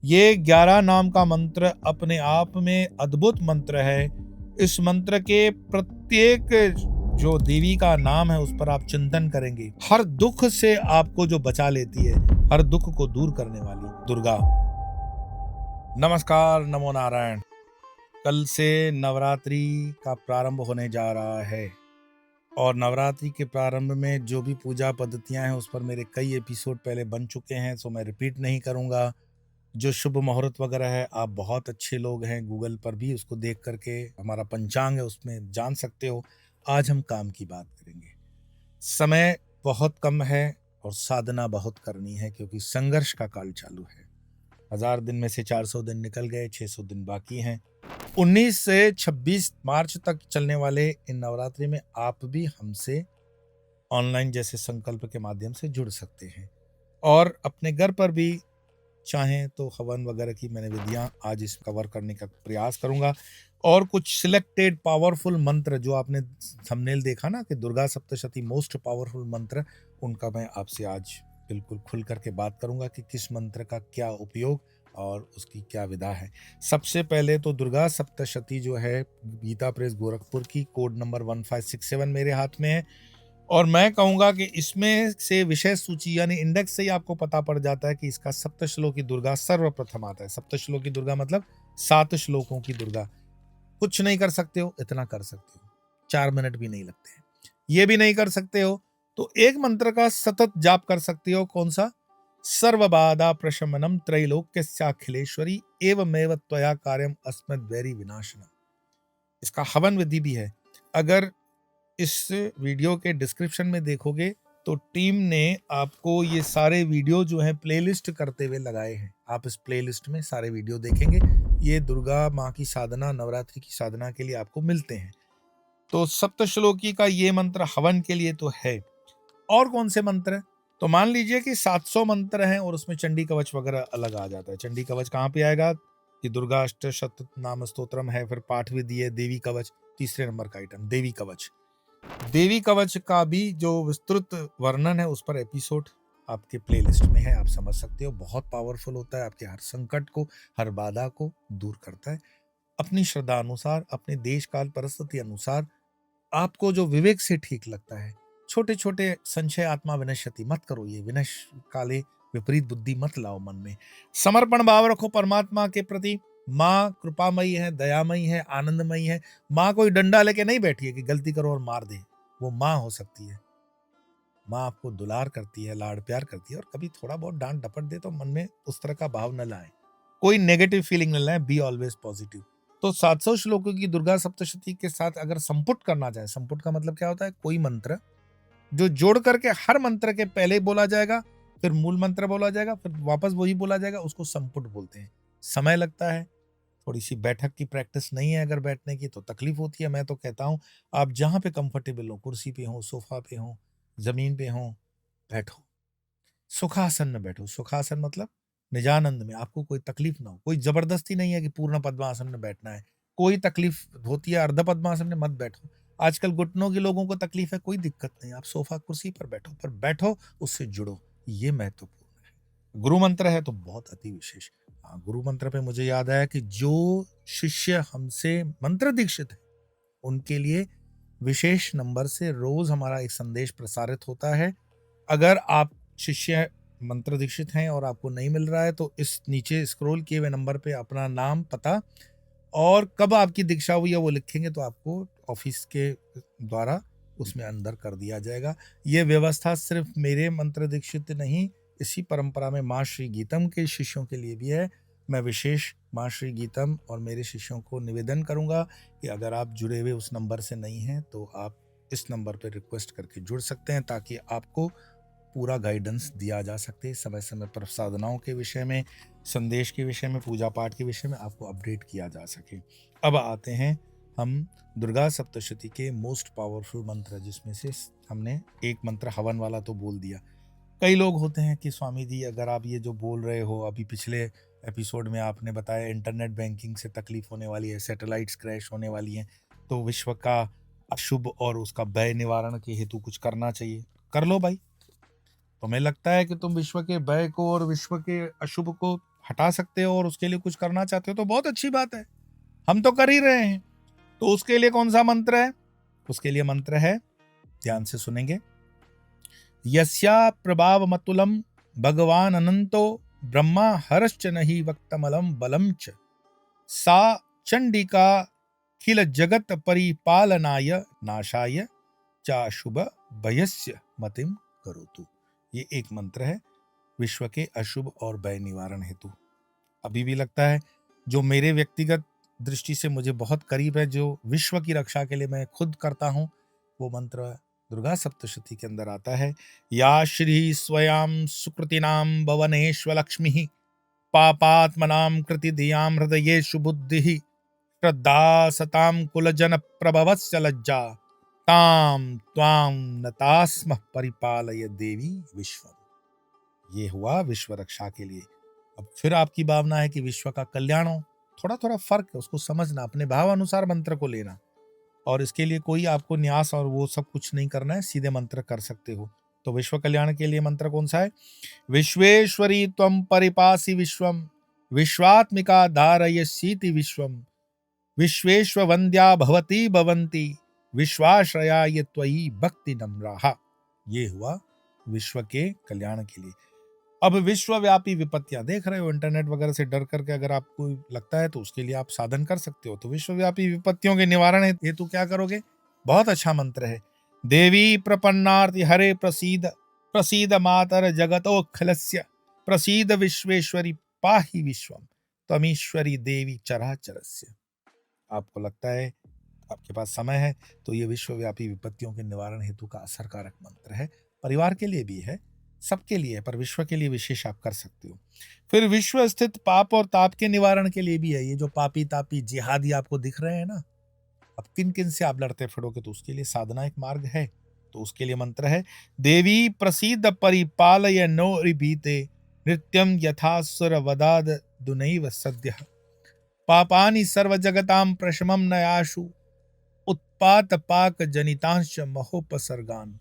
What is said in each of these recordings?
ये 11 नाम का मंत्र अपने आप में अद्भुत मंत्र है। इस मंत्र के प्रत्येक जो देवी का नाम है उस पर आप चिंतन करेंगे, हर दुख से आपको जो बचा लेती है, हर दुख को दूर करने वाली दुर्गा। नमस्कार, नमो नारायण। कल से नवरात्रि का प्रारंभ होने जा रहा है और नवरात्रि के प्रारंभ में जो भी पूजा पद्धतियां हैं उस पर मेरे कई एपिसोड पहले बन चुके हैं, सो मैं रिपीट नहीं करूंगा। जो शुभ मुहूर्त वगैरह है, आप बहुत अच्छे लोग हैं, गूगल पर भी उसको देख करके हमारा पंचांग है उसमें जान सकते हो। आज हम काम की बात करेंगे। समय बहुत कम है और साधना बहुत करनी है, क्योंकि संघर्ष का काल चालू है। 1000 दिन में से 400 दिन निकल गए, 600 दिन बाकी हैं। 19 से 26 मार्च तक चलने वाले इन नवरात्रि में आप भी हमसे ऑनलाइन जैसे संकल्प के माध्यम से जुड़ सकते हैं और अपने घर पर भी चाहें तो हवन वगैरह की मैंने विधियां आज इस कवर करने का प्रयास करूंगा। और कुछ सिलेक्टेड पावरफुल मंत्र जो आपने थंबनेल देखा ना कि दुर्गा सप्तशती मोस्ट पावरफुल मंत्र, उनका मैं आपसे आज बिल्कुल खुल करके बात करूंगा कि किस मंत्र का क्या उपयोग और उसकी क्या विधा है। सबसे पहले तो दुर्गा सप्तशती जो है गीता प्रेस गोरखपुर की, कोड नंबर 1567 मेरे हाथ में है। और मैं कहूंगा कि इसमें से विषय सूची यानी इंडेक्स से ही आपको पता पड़ जाता है कि इसका सप्तश्लोकी दुर्गा सर्वप्रथम आता है। सप्तश्लोकी दुर्गा मतलब 7 श्लोकों की दुर्गा। कुछ नहीं कर सकते हो, इतना कर सकते हो, 4 मिनट भी नहीं लगते हैं। ये भी नहीं कर सकते हो तो एक मंत्र का सतत जाप कर सकते हो। कौन सा? सर्वबाधा प्रशमनम त्रैलोक्यस्याखिलेश्वरी एवमेव त्वया कार्यम अस्मद्वैरी विनाशनम। इसका हवन विधि भी है। अगर इस वीडियो के डिस्क्रिप्शन में देखोगे तो टीम ने आपको ये सारे वीडियो जो है प्लेलिस्ट करते हुए लगाए हैं। आप इस प्लेलिस्ट में सारे वीडियो देखेंगे। ये दुर्गा माँ की साधना, नवरात्रि की साधना के लिए आपको मिलते हैं। तो सप्तश्लोकी का ये मंत्र हवन के लिए तो है। और कौन से मंत्र है? तो मान लीजिए कि 700 मंत्र हैं और उसमें चंडी कवच वगैरह अलग आ जाता है। चंडी कवच कहाँ पे आएगा? कि दुर्गा अष्टशत नाम स्तोत्रम है, फिर पाठ विधि है, देवी कवच तीसरे नंबर का आइटम देवी कवच। देवी कवच का भी जो विस्तृत वर्णन है उस पर एपिसोड आपके प्लेलिस्ट में है, आप समझ सकते हो। बहुत पावरफुल होता है, आपके हर संकट को, हर बाधा को दूर करता है। अपनी श्रद्धा अनुसार, अपने देश काल परिस्थिति अनुसार आपको जो विवेक से ठीक लगता है। छोटे छोटे संशय आत्मा विनश्यति मत करो, ये विनश काले विपरीत बुद्धि मत लाओ मन में। समर्पण भाव रखो परमात्मा के प्रति। माँ कृपामयी है, दयामयी है, आनंदमयी है। माँ कोई डंडा लेके नहीं बैठी है कि गलती करो और मार दे। वो माँ हो सकती है। माँ आपको दुलार करती है, लाड़ प्यार करती है, और कभी थोड़ा बहुत डांट डपट दे तो मन में उस तरह का भाव न लाए, कोई नेगेटिव फीलिंग न लाए, बी ऑलवेज पॉजिटिव। तो 700 श्लोकों की दुर्गा सप्तशती के साथ अगर संपुट करना चाहे, संपुट का मतलब क्या होता है? कोई मंत्र जो जोड़ करके हर मंत्र के पहले बोला जाएगा, फिर मूल मंत्र बोला जाएगा, फिर वापस वही बोला जाएगा, उसको संपुट बोलते हैं। समय लगता है, थोड़ी सी बैठक की प्रैक्टिस नहीं है अगर बैठने की तो तकलीफ होती है। मैं तो कहता हूं आप जहां पे कंफर्टेबल हो, कुर्सी पे हो, सोफा पे हो, जमीन पे हो, बैठो, सुखासन में बैठो। सुखासन मतलब निजानंद में, आपको कोई तकलीफ ना हो। कोई जबरदस्ती नहीं है कि पूर्ण पद्मासन में बैठना है। कोई तकलीफ होती है अर्ध पद्मासन में, मत बैठो। आजकल घुटनों के लोगों को तकलीफ है, कोई दिक्कत नहीं, आप सोफा कुर्सी पर बैठो, पर बैठो उससे जुड़ो, ये महत्वपूर्ण है। गुरु मंत्र है तो बहुत अति विशेष। हाँ, गुरु मंत्र पे मुझे याद आया कि जो शिष्य हमसे मंत्र दीक्षित है उनके लिए विशेष नंबर से रोज हमारा एक संदेश प्रसारित होता है। अगर आप शिष्य मंत्र दीक्षित हैं और आपको नहीं मिल रहा है तो इस नीचे स्क्रॉल किए हुए नंबर पे अपना नाम, पता और कब आपकी दीक्षा हुई है वो लिखेंगे तो आपको ऑफिस के द्वारा उसमें अंदर कर दिया जाएगा। ये व्यवस्था सिर्फ मेरे मंत्र दीक्षित नहीं, इसी परंपरा में माँ श्री गीतम के शिष्यों के लिए भी है। मैं विशेष माँ श्री गीतम और मेरे शिष्यों को निवेदन करूंगा कि अगर आप जुड़े हुए उस नंबर से नहीं हैं तो आप इस नंबर पर रिक्वेस्ट करके जुड़ सकते हैं, ताकि आपको पूरा गाइडेंस दिया जा सके। समय समय पर साधनाओं के विषय में, संदेश के विषय में, पूजा पाठ के विषय में आपको अपडेट किया जा सके। अब आते हैं हम दुर्गा सप्तशती के मोस्ट पावरफुल मंत्र, जिसमें से हमने एक मंत्र हवन वाला तो बोल दिया। कई लोग होते हैं कि स्वामी जी अगर आप ये जो बोल रहे हो, अभी पिछले एपिसोड में आपने बताया इंटरनेट बैंकिंग से तकलीफ होने वाली है, सैटेलाइट्स क्रैश होने वाली हैं, तो विश्व का अशुभ और उसका भय निवारण के हेतु कुछ करना चाहिए। कर लो भाई। तुम्हें लगता है कि तुम विश्व के भय को और विश्व के अशुभ को हटा सकते हो और उसके लिए कुछ करना चाहते हो तो बहुत अच्छी बात है, हम तो कर ही रहे हैं। तो उसके लिए कौन सा मंत्र है? उसके लिए मंत्र है, ध्यान से सुनेंगे। यस्या प्रभाव मतुलम भगवान अनंतो ब्रह्मा हरश्च नहीं वक्तमलम बलम च सा चंडिका खिल जगत परिपालनाय नाशाय चा शुभ भयस्य मतिम करोतु। ये एक मंत्र है विश्व के अशुभ और भय निवारण हेतु। अभी भी लगता है जो मेरे व्यक्तिगत दृष्टि से मुझे बहुत करीब है, जो विश्व की रक्षा के लिए मैं खुद करता हूं, वो मंत्र दुर्गा सप्तशती के अंदर आता है। या श्री स्वयं सुकृतिनाम भवनेश्व लक्ष्मी पापात्मनाम कृति धियाम हृदयेषु बुद्धि श्रद्धा सताम कुलजन प्रभवस्य लज्जा ताम त्वाम नतास्म परिपालय देवी विश्वम। ये हुआ विश्व रक्षा के लिए। अब फिर आपकी भावना है कि विश्व का कल्याण हो, थोड़ा थोड़ा फर्क है, उसको समझना, अपने भाव अनुसार मंत्र को लेना, और इसके लिए कोई आपको न्यास और वो सब कुछ नहीं करना है, सीधे मंत्र कर सकते हो। तो विश्व कल्याण के लिए मंत्र कौन सा है? विश्वेश्वरी त्वं परिपासि विश्वम विश्वात्मिका धारयसीति विश्वम विश्वेश्व वंद्या भवती भवंती विश्वाश्रया ये त्वयि भक्ति नम्राहा। ये हुआ विश्व के कल्याण के लिए। अब विश्वव्यापी विपत्तियां देख रहे हो, इंटरनेट वगैरह से डर करके अगर आपको लगता है तो उसके लिए आप साधन कर सकते हो। तो विश्वव्यापी विपत्तियों के निवारण हेतु क्या करोगे? बहुत अच्छा मंत्र है। देवी प्रपन्नार्ति हरे प्रसीद प्रसीद मातर जगतोखिलस्य प्रसीद विश्वेश्वरी पाहि विश्वम तमीश्वरी देवी चराचरस्य। आपको लगता है आपके पास समय है तो ये विश्वव्यापी विपत्तियों के निवारण हेतु का असरकारक मंत्र है। परिवार के लिए भी है, सबके लिए है, पर विश्व के लिए विशेष आप कर सकते हो। फिर विश्व स्थित पाप और ताप के निवारण के लिए भी है। ये जो पापी तापी जिहादी आपको दिख रहे हैं ना, अब किन किन से आप लड़ते फिरोगे तो उसके लिए साधना एक मार्ग है। तो उसके लिए मंत्र है, देवी प्रसीद परिपालय नो रिबीते नृत्यम यथासुर वदाद दुनैव सद्य पापानि सर्व जगताम प्रशमम नयाशु उत्पात पाक जनितांश महोपसर्गान।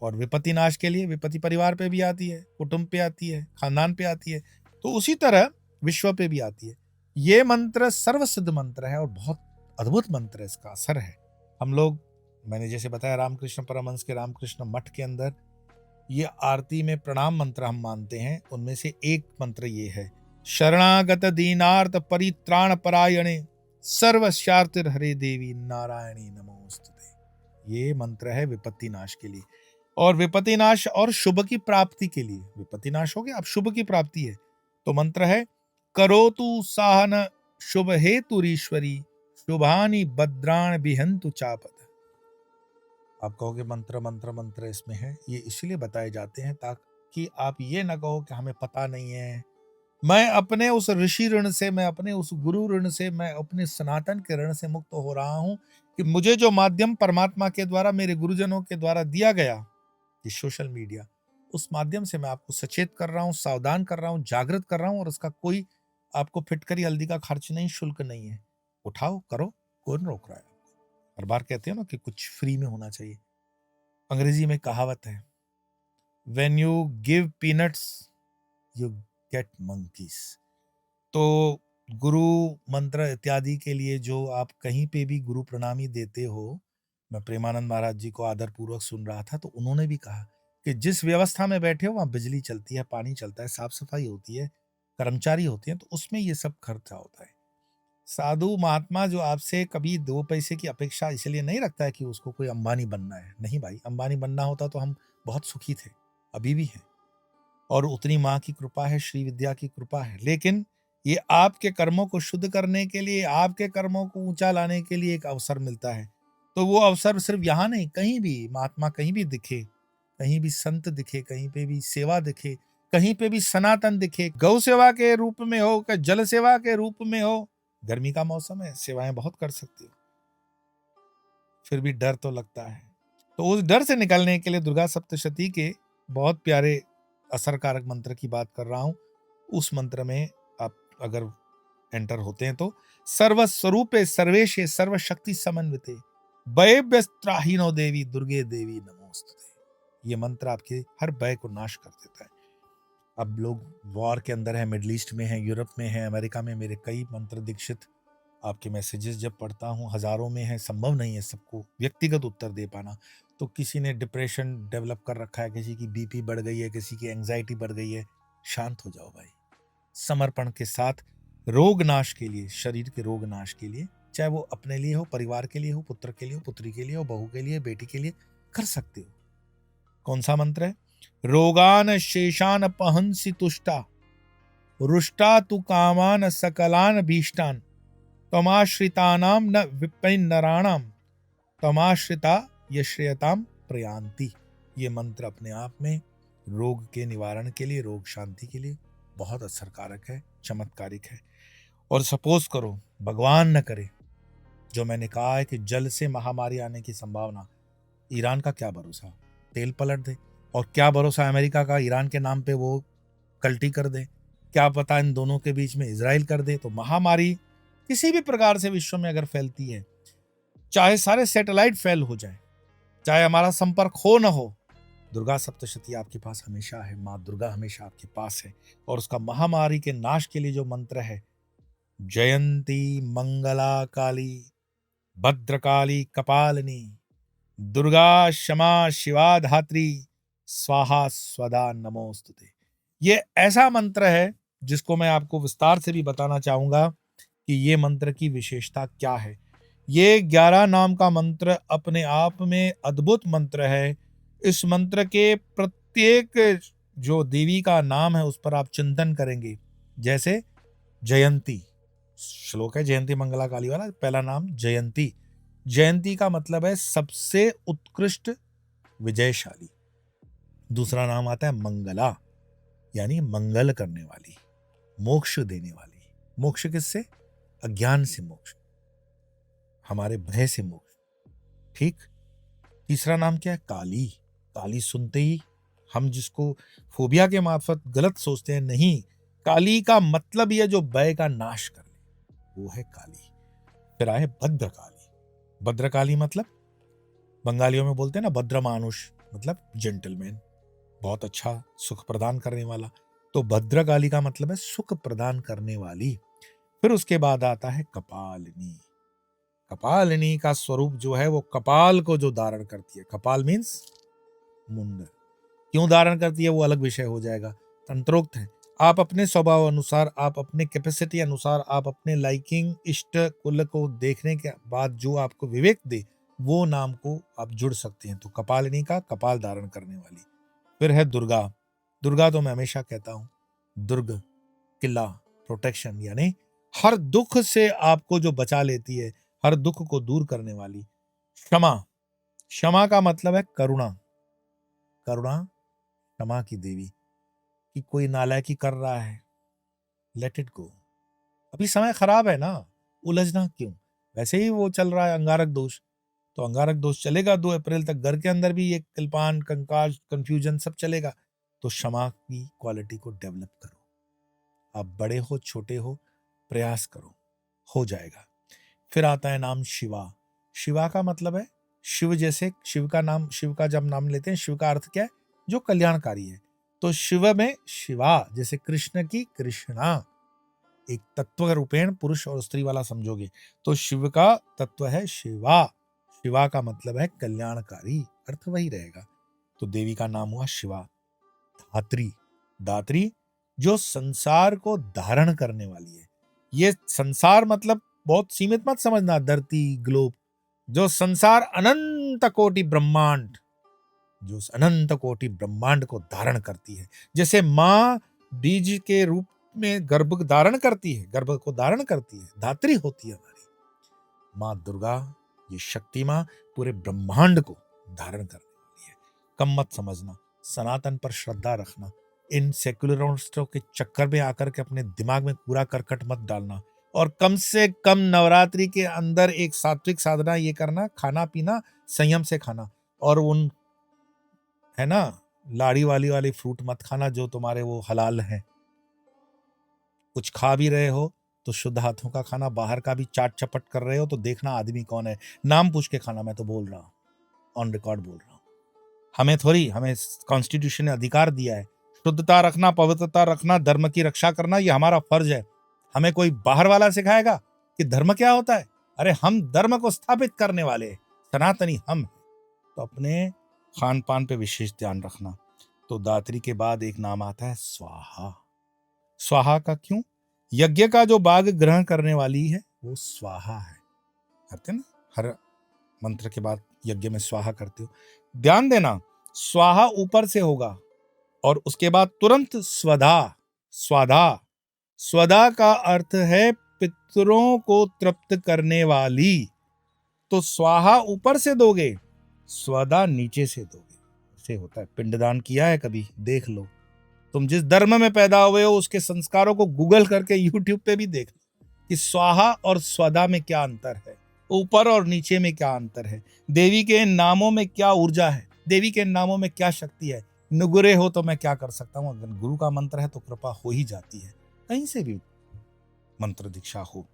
और विपत्ति नाश के लिए विपत्ति परिवार पे भी आती है, कुटुंब पे आती है, खानदान पे आती है, तो उसी तरह विश्व पे भी आती है। ये मंत्र सर्वसिद्ध मंत्र है और बहुत अद्भुत मंत्र है, इसका असर है। हम लोग, मैंने जैसे बताया, रामकृष्ण परमहंस के रामकृष्ण मठ के अंदर ये आरती में प्रणाम मंत्र हम मानते हैं। उनमें से एक मंत्र ये है, शरणागत दीनार्थ परित्राण परायणे सर्वशार्तिर हरे देवी नारायणी नमोस्तुते। ये मंत्र है विपत्ति नाश के लिए, और विपत्ति नाश और शुभ की प्राप्ति के लिए। विपत्ति नाश हो गया, अब शुभ की प्राप्ति है, तो मंत्र है, करोतु साहन शुभ हेतुरीश्वरी शुभानि भद्राण बिहंतु चापद। आप कहोगे मंत्र मंत्र मंत्र इसमें है, ये इसलिए बताए जाते हैं ताकि आप ये ना कहो कि हमें पता नहीं है। मैं अपने उस ऋषि ऋण से, मैं अपने उस गुरु ऋण से, मैं अपने सनातन के ऋण से मुक्त हो रहा हूं कि मुझे जो माध्यम परमात्मा के द्वारा, मेरे गुरुजनों के द्वारा दिया गया, ये सोशल मीडिया, उस माध्यम से मैं आपको सचेत कर रहा हूं, सावधान कर रहा हूं, जागृत कर रहा हूं, और उसका कोई आपको फिटकरी हल्दी का खर्च नहीं, शुल्क नहीं है। उठाओ, करो, कौन रोक रहा है आपको? हर बार कहते हो ना कि कुछ फ्री में होना चाहिए। अंग्रेजी में कहावत है, when you give peanuts you get monkeys. तो गुरु मंत्र इत्यादि के लिए जो आप कहीं पे भी गुरु प्रणामी देते हो, मैं प्रेमानंद महाराज जी को आदर पूर्वक सुन रहा था, तो उन्होंने भी कहा कि जिस व्यवस्था में बैठे हो वहां बिजली चलती है, पानी चलता है, साफ सफाई होती है, कर्मचारी होते हैं, तो उसमें ये सब खर्चा होता है। साधु महात्मा जो आपसे कभी 2 पैसे की अपेक्षा इसलिए नहीं रखता है कि उसको कोई अंबानी बनना है। नहीं भाई, अंबानी बनना होता तो हम बहुत सुखी थे, अभी भी हैं, और उतनी माँ की कृपा है, श्री विद्या की कृपा है। लेकिन ये आपके कर्मों को शुद्ध करने के लिए, आपके कर्मों को ऊंचा लाने के लिए एक अवसर मिलता है। तो वो अवसर सिर्फ यहाँ नहीं, कहीं भी महात्मा कहीं भी दिखे, कहीं भी संत दिखे, कहीं पे भी सेवा दिखे, कहीं पे भी सनातन दिखे, गौ सेवा के रूप में हो, जल सेवा के रूप में हो, गर्मी का मौसम है, सेवाएं बहुत कर सकते हो, फिर भी डर तो लगता है। तो उस डर से निकलने के लिए दुर्गा सप्तशती के बहुत प्यारे असरकारक मंत्र की बात कर रहा हूं। उस मंत्र में आप अगर एंटर होते हैं तो, सर्वस्वरूपे सर्वेशे सर्वशक्ति समन्विते भयभ्यस्त्राहीनो देवी दुर्गे देवी नमोस्तुते। ये मंत्र आपके हर भय को नाश कर देता है। अब लोग वॉर के अंदर है, मिडल ईस्ट में है, यूरोप में है, अमेरिका में। मेरे कई मंत्र दीक्षित आपके मैसेजेस जब पढ़ता हूँ हजारों में है, संभव नहीं है सबको व्यक्तिगत उत्तर दे पाना। तो किसी ने डिप्रेशन डेवलप कर रखा है, किसी की बीपी बढ़ गई है, किसी की एंजाइटी बढ़ गई है, शांत हो जाओ भाई। समर्पण के साथ रोग नाश के लिए, शरीर के रोग नाश के लिए, चाहे वो अपने लिए हो, परिवार के लिए हो, पुत्र के लिए हो, पुत्री के लिए हो, बहू के लिए, बेटी के लिए, कर सकते हो। कौन सा मंत्र है? रोगान शेषान पहंसी तुष्टा, रुष्टा तु कामान सकलान भीष्टान, तमाश्रितानाम न विपिन नराणाम, तमाश्रिता यश्रयताम प्रयांति। ये मंत्र अपने आप में रोग के निवारण के लिए, रोग शांति के लिए बहुत असरकारक है, चमत्कारिक है। और सपोज करो, भगवान न करे, जो मैंने कहा है कि जल से महामारी आने की संभावना, ईरान का क्या भरोसा, तेल पलट दे। और क्या भरोसा अमेरिका का ईरान के नाम पे वो कल्टी कर दे, क्या पता इन दोनों के बीच में इजराइल कर दे। तो महामारी किसी भी प्रकार से विश्व में अगर फैलती है, चाहे सारे सैटेलाइट फेल हो जाए, चाहे हमारा संपर्क हो न हो, दुर्गा सप्तशती आपके पास हमेशा है, माँ दुर्गा हमेशा आपके पास है। और उसका महामारी के नाश के लिए जो मंत्र है, जयंती मंगला काली भद्रकाली कपालिनी दुर्गा क्षमा शिवा धात्री स्वाहा स्वदा नमोस्तुते। ये ऐसा मंत्र है जिसको मैं आपको विस्तार से भी बताना चाहूंगा कि ये मंत्र की विशेषता क्या है। ये 11 नाम का मंत्र अपने आप में अद्भुत मंत्र है। इस मंत्र के प्रत्येक जो देवी का नाम है उस पर आप चिंतन करेंगे। जैसे जयंती श्लोक है, जयंती मंगला काली वाला, पहला नाम जयंती। जयंती का मतलब है सबसे उत्कृष्ट, विजयशाली। दूसरा नाम आता है मंगला, यानी मंगल करने वाली, मोक्ष देने वाली। मोक्ष किससे? अज्ञान से मोक्ष, हमारे भय से मोक्ष। ठीक। तीसरा नाम क्या है? काली। काली सुनते ही हम जिसको फोबिया के मार्फत गलत सोचते हैं, नहीं, काली का मतलब यह जो भय का नाश कर ले, वो है काली। फिर आए भद्रकाली। भद्रकाली मतलब बंगालियों में बोलते हैं ना भद्र मानुष, मतलब जेंटलमैन, बहुत अच्छा सुख प्रदान करने वाला। तो भद्रकाली का मतलब है सुख प्रदान करने वाली। फिर उसके बाद आता है कपालिनी। कपालिनी का स्वरूप जो है वो कपाल को जो धारण करती है, कपाल मीन्स मुंड। क्यों धारण करती है वो अलग विषय हो जाएगा, तंत्रोक्त है। आप अपने स्वभाव अनुसार, आप अपने कैपेसिटी अनुसार, आप अपने लाइकिंग इष्ट कुल को देखने के बाद जो आपको विवेक दे, वो नाम को आप जुड़ सकते हैं। तो कपालिनी का कपाल धारण करने वाली। फिर है दुर्गा। दुर्गा तो मैं हमेशा कहता हूं, दुर्ग किला, प्रोटेक्शन, यानी हर दुख से आपको जो बचा लेती है, हर दुख को दूर करने वाली। क्षमा। क्षमा का मतलब है करुणा। करुणा, क्षमा की देवी। कि कोई नालायकी कर रहा है, लेट इट गो, अभी समय खराब है ना, उलझना क्यों। वैसे ही वो चल रहा है अंगारक दोष, तो अंगारक दोष चलेगा 2 अप्रैल तक, घर के अंदर भी ये कल्पान, कंकाज, कंफ्यूजन सब चलेगा। तो क्षमा की क्वालिटी को डेवलप करो। आप बड़े हो छोटे हो, प्रयास करो, हो जाएगा। फिर आता है नाम शिवा। शिवा का मतलब है शिव, जैसे शिव का नाम, शिव का जब नाम लेते हैं, शिव का अर्थ क्या है? जो कल्याणकारी है। तो शिव में शिवा, जैसे कृष्ण की कृष्णा, एक तत्व रूपेण पुरुष और स्त्री वाला समझोगे तो शिव का तत्व है शिवा। शिवा का मतलब है कल्याणकारी, अर्थ वही रहेगा। तो देवी का नाम हुआ शिवा। धात्री। दात्री जो संसार को धारण करने वाली है। ये संसार मतलब बहुत सीमित मत समझना, धरती, ग्लोब। जो संसार अनंत कोटि ब्रह्मांड, जो उस अनंत कोटि ब्रह्मांड को धारण करती है। जैसे माँ बीज के रूप में गर्भ धारण करती है, गर्भ को धारण करती है, धात्री होती है हमारी माँ दुर्गा। ये शक्ति माँ पूरे ब्रह्मांड को धारण करने वाली है। कम मत समझना, सनातन पर श्रद्धा रखना। इन सेक्युलरिस्टों के चक्कर में आकर के अपने दिमाग में पूरा करकट मत डालना। और कम से कम नवरात्रि के अंदर एक सात्विक साधना ये करना, खाना पीना संयम से खाना। और उन है ना लाड़ी वाली फ्रूट मत खाना जो तुम्हारे वो हलाल है। कुछ खा भी रहे हो तो शुद्ध हाथों का खाना, बाहर का भी चाट चपट कर रहे हो तो देखना आदमी कौन है, नाम पूछ के खाना। मैं तो बोल रहा हूं, ऑन रिकॉर्ड बोल रहा हूं। हमें थोड़ी, हमें कॉन्स्टिट्यूशन ने अधिकार दिया है शुद्धता रखना, पवित्रता रखना, धर्म की रक्षा करना, ये हमारा फर्ज है। हमें कोई बाहर वाला सिखाएगा कि धर्म क्या होता है? अरे हम धर्म को स्थापित करने वाले हैं, सनातनी हम हैं। तो अपने खान पान पे विशेष ध्यान रखना। तो दात्री के बाद एक नाम आता है स्वाहा। स्वाहा का क्यों? यज्ञ का जो भाग ग्रहण करने वाली है वो स्वाहा है। करते ना, हर मंत्र के बाद यज्ञ में स्वाहा करते हो। ध्यान देना, स्वाहा ऊपर से होगा और उसके बाद तुरंत स्वधा। स्वाधा, स्वधा का अर्थ है पितरों को तृप्त करने वाली। तो स्वाहा ऊपर से दोगे, स्वधा नीचे से दोगे। ऐसे होता है। पिंडदान किया है कभी? देख लो। तुम जिस धर्म में पैदा हुए हो उसके संस्कारों को गूगल करके यूट्यूब पे भी देख लो कि स्वाहा और स्वधा में क्या अंतर है, ऊपर और नीचे में क्या अंतर है, देवी के नामों में क्या ऊर्जा है, देवी के नामों में क्या शक्ति है। नुगरे हो तो मैं क्या कर सकता हूं? अगर गुरु का मंत्र है तो कृपा हो ही जाती है, कहीं से भी मंत्र दीक्षा हो।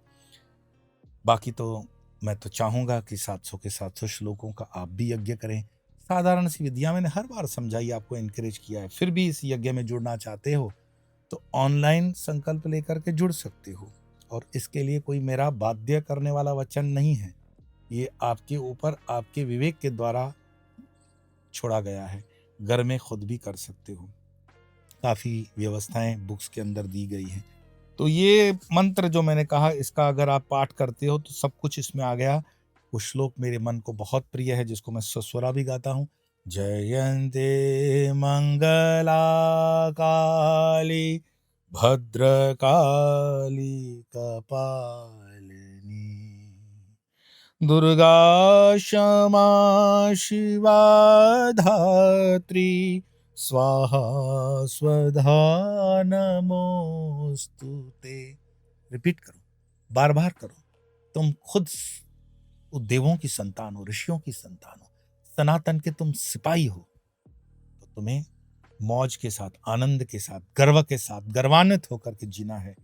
बाकी तो मैं तो चाहूंगा कि 700 के 700 श्लोकों का आप भी यज्ञ करें। साधारण सी विधियां मैंने हर बार समझाई, आपको एनकरेज किया है, फिर भी इस यज्ञ में जुड़ना चाहते हो तो ऑनलाइन संकल्प लेकर के जुड़ सकते हो। और इसके लिए कोई मेरा बाध्य करने वाला वचन नहीं है, ये आपके ऊपर आपके विवेक के द्वारा छोड़ा गया है। घर में खुद भी कर सकते हो, काफी व्यवस्थाएं बुक्स के अंदर दी गई हैं। तो ये मंत्र जो मैंने कहा, इसका अगर आप पाठ करते हो तो सब कुछ इसमें आ गया। वो श्लोक मेरे मन को बहुत प्रिय है, जिसको मैं सस्वरा भी गाता हूँ। जयंते मंगला काली भद्रकाली कपालिनी दुर्गा क्षमा शिवा धात्री स्वाहा स्वधा नमोस्तुते। रिपीट करो, बार बार करो। तुम खुद देवों की संतान हो, ऋषियों की संतान हो, सनातन के तुम सिपाही हो। तो तुम्हें मौज के साथ, आनंद के साथ, गर्व के साथ, गर्वान्वित होकर के जीना है।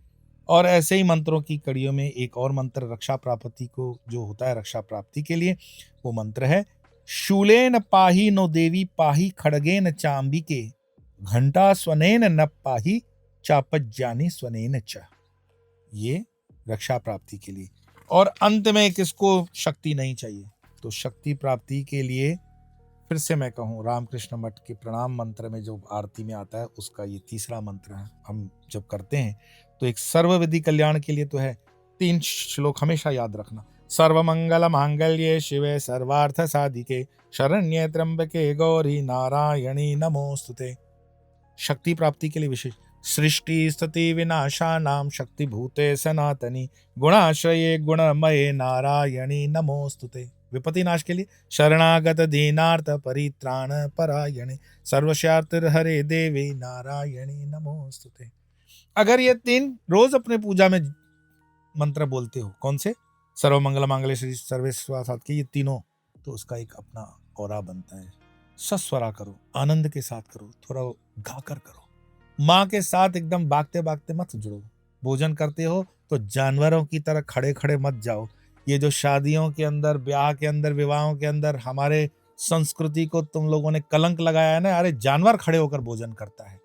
और ऐसे ही मंत्रों की कड़ियों में एक और मंत्र रक्षा प्राप्ति को जो होता है, रक्षा प्राप्ति के लिए वो मंत्र है शूलेन पाही नो देवी पाही खड़गेन चांबिके घंटा स्वनेन न पाही चापज्जानी स्वनेन च। ये रक्षा प्राप्ति के लिए। और अंत में किसको शक्ति नहीं चाहिए? तो शक्ति प्राप्ति के लिए फिर से मैं कहूँ, रामकृष्ण मठ के प्रणाम मंत्र में जो आरती में आता है उसका ये तीसरा मंत्र है। हम जब करते हैं तो एक सर्व विधि कल्याण के लिए तो है। 3 श्लोक हमेशा याद रखना। सर्वमंगल मांगल्ये शिवे सर्वार्थ साधिके शरण्ये त्र्यंबके गौरी नारायणी नमोस्तुते। शक्ति प्राप्ति के लिए विशेष सृष्टि स्थिति विनाशानां शक्ति भूते सनातनी गुणाश्रये गुणमये नारायणी नमोस्तुते। विपत्ति नाश के लिए शरणागत दीनार्थ परित्राण परायणे सर्वस्यार्थ हरे देवी नारायणी नमोस्तुते। अगर ये 3 रोज अपने पूजा में मंत्र बोलते हो, कौन से? सर्वमंगल मांगल्ये श्री सर्वेश्वर साथ के ये तीनों, तो उसका एक अपना औरा बनता है। सस्वरा करो, आनंद के साथ करो, थोड़ा गाकर करो। माँ के साथ एकदम भागते भागते मत जुड़ो। भोजन करते हो तो जानवरों की तरह खड़े खड़े मत जाओ। ये जो शादियों के अंदर, ब्याह के अंदर, विवाहों के अंदर हमारे संस्कृति को तुम लोगों ने कलंक लगाया है ना। अरे जानवर खड़े होकर भोजन करता है।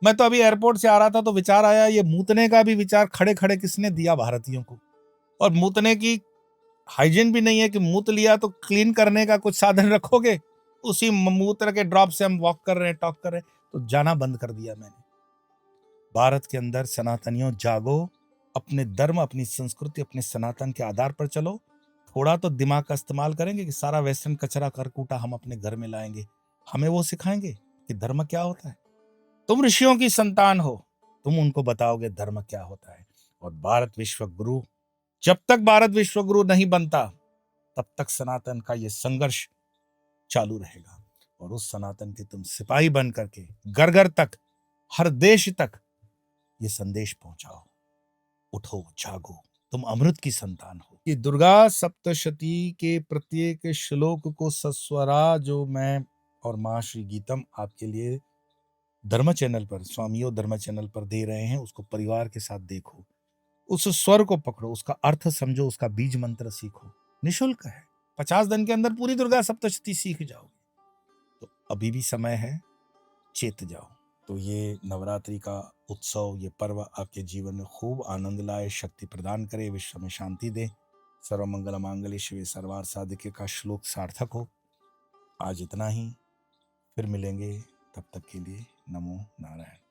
मैं तो अभी एयरपोर्ट से आ रहा था तो विचार आया, ये मूतने का भी विचार खड़े खड़े किसने दिया भारतीयों को? और मूतने की हाइजीन भी नहीं है कि मूत लिया तो क्लीन करने का कुछ साधन रखोगे। उसी मूत्र के ड्रॉप से हम वॉक कर रहे हैं, टॉक कर रहे हैं, तो जाना बंद कर दिया मैंने। भारत के अंदर सनातनियों जागो, अपने धर्म, अपनी संस्कृति, अपने सनातन के आधार पर चलो। थोड़ा तो दिमाग का इस्तेमाल करेंगे कि सारा वेस्टर्न कचरा करकूटा हम अपने घर में लाएंगे। हमें वो सिखाएंगे कि धर्म क्या होता है। तुम ऋषियों की संतान हो, तुम उनको बताओगे धर्म क्या होता है। और भारत विश्व गुरु, जब तक भारत विश्व गुरु नहीं बनता तब तक सनातन का ये संघर्ष चालू रहेगा। और उस सनातन के तुम सिपाही बन करके घर घर तक, हर देश तक ये संदेश पहुंचाओ। उठो, जागो, तुम अमृत की संतान हो। ये दुर्गा सप्तशती के प्रत्येक श्लोक को सस्वरा जो मैं और माँ श्री गीतम आपके लिए धर्म चैनल पर, स्वामियों धर्म चैनल पर दे रहे हैं, उसको परिवार के साथ देखो, उस स्वर को पकड़ो, उसका अर्थ समझो, उसका बीज मंत्र सीखो। निशुल्क है। 50 दिन के अंदर पूरी दुर्गा सप्तशती सीख जाओगे। तो अभी भी समय है, चेत जाओ। तो ये नवरात्रि का उत्सव, ये पर्व आपके जीवन में खूब आनंद लाए, शक्ति प्रदान करे, विश्व में शांति दे। सर्वमंगल मांगल्ये शिवे सर्वार्थ साधिके का श्लोक सार्थक हो। आज इतना ही, फिर मिलेंगे, तब तक के लिए नमो नारायण।